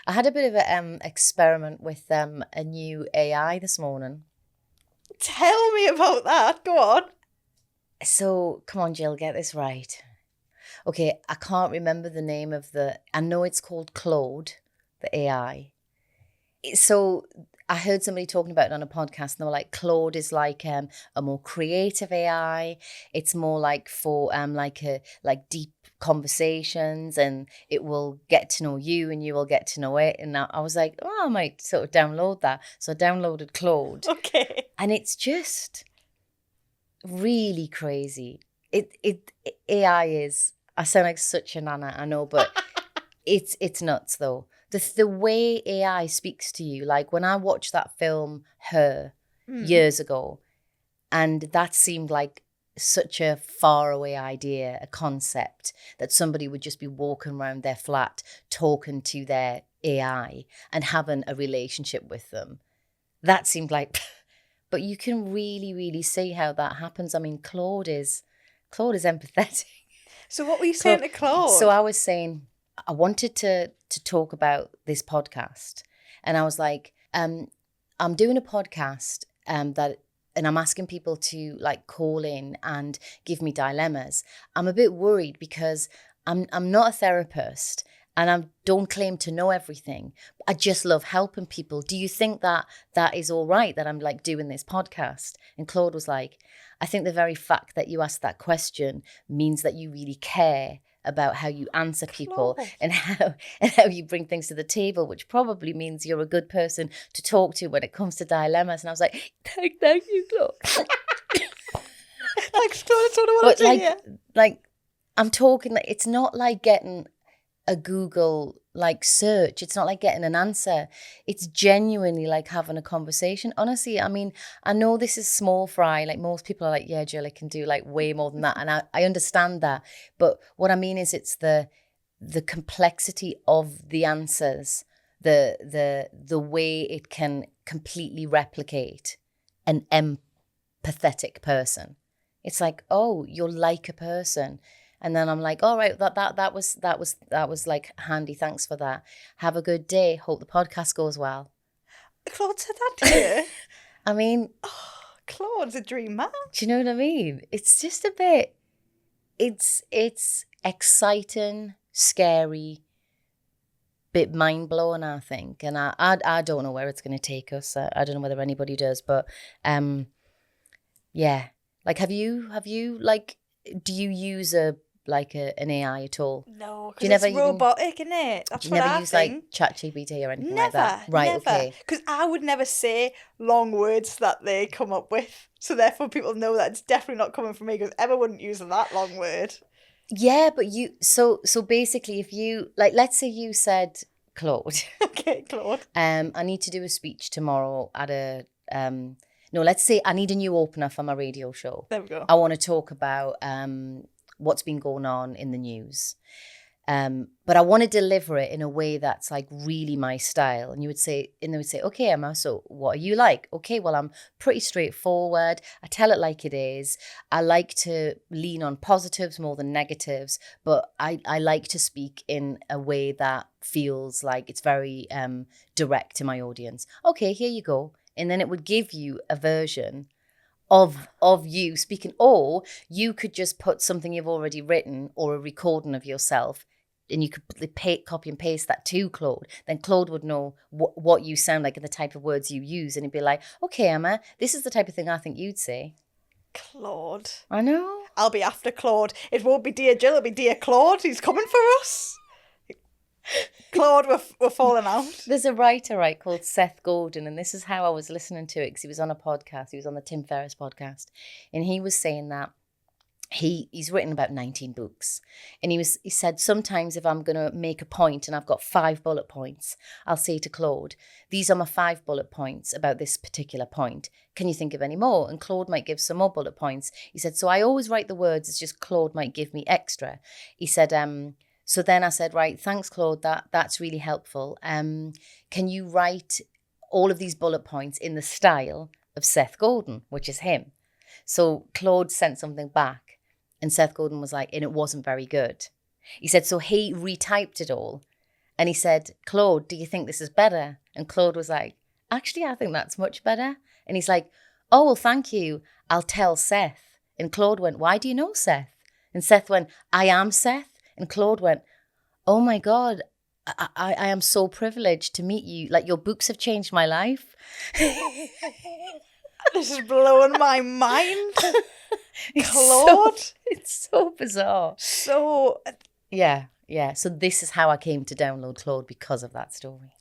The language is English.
I had a bit of an experiment with a new AI this morning. Tell me about that. Go on. So, come on, Jill, get this right. Okay, I can't remember the name of I know it's called Claude, the AI. So, I heard somebody talking about it on a podcast, and they were like, Claude is like a more creative AI. It's more like for like deep conversations, and it will get to know you, and you will get to know it. And I was like, oh, I might sort of download that. So I downloaded Claude, Okay. and it's just really crazy. AI is. I sound like such a nana, I know, but it's nuts though. The way AI speaks to you, like when I watched that film Her years ago, and that seemed like such a faraway idea, a concept that somebody would just be walking around their flat talking to their AI and having a relationship with them. That seemed like, but you can really, really see how that happens. I mean, Claude is empathetic. So what were you saying to Claude? So I was saying I wanted to talk about this podcast, and I was like, I'm doing a podcast that, and I'm asking people to like call in and give me dilemmas. I'm a bit worried because I'm not a therapist, and I don't claim to know everything. I just love helping people. Do you think that is all right that I'm like doing this podcast? And Claude was like, I think the very fact that you asked that question means that you really care about how you answer people and how you bring things to the table, which probably means you're a good person to talk to when it comes to dilemmas. And I was like, thank you, Claude. Thanks, Claude. That's what I want to hear. Like, I'm talking like it's not like getting a Google like search. It's not like getting an answer. It's genuinely like having a conversation. Honestly, I mean, I know this is small fry. Like most people are like, yeah, Jill, I can do like way more than that. And I understand that. But what I mean is it's the complexity of the answers, the way it can completely replicate an empathetic person. It's like, oh, you're like a person. And then I'm like, all right, that was like handy. Thanks for that. Have a good day. Hope the podcast goes well. Claude said that to you? I mean, Claude's a dream man. Do you know what I mean? It's just a bit. It's exciting, scary, bit mind blowing, I think. And I don't know where it's going to take us. I don't know whether anybody does, but yeah. Like, have you like? Do you use an AI at all? No, because it's robotic, isn't it? That's what I think. Do you never use like ChatGPT or anything like that? Right, never. Okay. Because I would never say long words that they come up with. So therefore people know that it's definitely not coming from me because Emma wouldn't use that long word. Yeah, but you, so basically if you, like, let's say you said, Claude. Okay, Claude. I need to do a speech tomorrow at a, no, let's say I need a new opener for my radio show. There we go. I want to talk about what's been going on in the news. But I want to deliver it in a way that's like really my style. And they would say, okay, Emma, so what are you like? Okay, well, I'm pretty straightforward. I tell it like it is. I like to lean on positives more than negatives, but I like to speak in a way that feels like it's very direct to my audience. Okay, here you go. And then it would give you a version of you speaking, or you could just put something you've already written or a recording of yourself, and you could copy and paste that to Claude. Then Claude would know what you sound like and the type of words you use, and he'd be like, okay, Emma, this is the type of thing I think you'd say. Claude. I know. I'll be after Claude. It won't be Dear Jill, it'll be Dear Claude. He's coming for us. Claude, we're falling out. There's a writer, right, called Seth Godin, and this is how I was listening to it, because he was on a podcast. He was on the Tim Ferriss podcast, and he was saying that he's written about 19 books, and he said sometimes if I'm going to make a point and I've got 5 bullet points, I'll say to Claude, these are my 5 bullet points about this particular point. Can you think of any more? And Claude might give some more bullet points. He said, so I always write the words, it's just Claude might give me extra. He said, so then I said, right, thanks, Claude, that's really helpful. Can you write all of these bullet points in the style of Seth Godin, which is him? So Claude sent something back, and Seth Godin was like, and it wasn't very good. He said, so he retyped it all And he said, Claude, do you think this is better? And Claude was like, actually, I think that's much better. And he's like, oh, well, thank you. I'll tell Seth. And Claude went, why do you know Seth? And Seth went, I am Seth. And Claude went, oh my God, I am so privileged to meet you. Like, your books have changed my life. This is blowing my mind. Claude. It's so bizarre. So Yeah. So this is how I came to download Claude, because of that story.